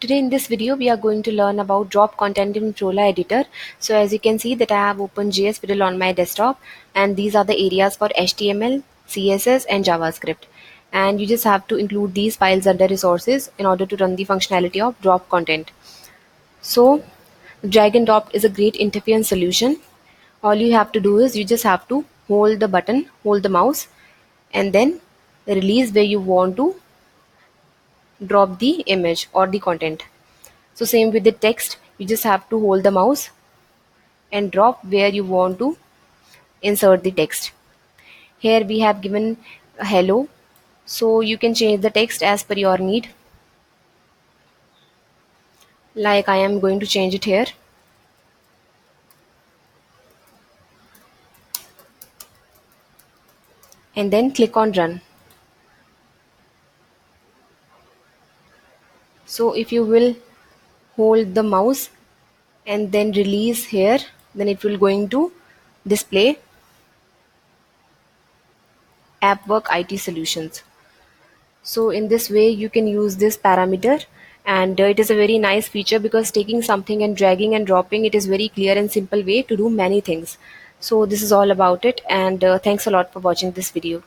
Today in this video we are going to learn about drop content in Froala editor. So as you can see that I have opened JSFiddle on my desktop, and these are the areas for HTML, CSS and JavaScript. And you just have to include these files under resources in order to run the functionality of drop content. So drag and drop is a great interference solution. All you have to do is you just have to hold the button, hold the mouse, and then release where you want to drop the image or the content. So same with the text, you just have to hold the mouse and drop where you want to insert the text. Here we have given a hello, so you can change the text as per your need. Like I am going to change it here. And then click on run. So if you will hold the mouse and then release here, then it will going to display AppWork IT solutions. So in this way you can use this parameter, and it is a very nice feature because taking something and dragging and dropping it is very clear and simple way to do many things. So this is all about it, and thanks a lot for watching this video.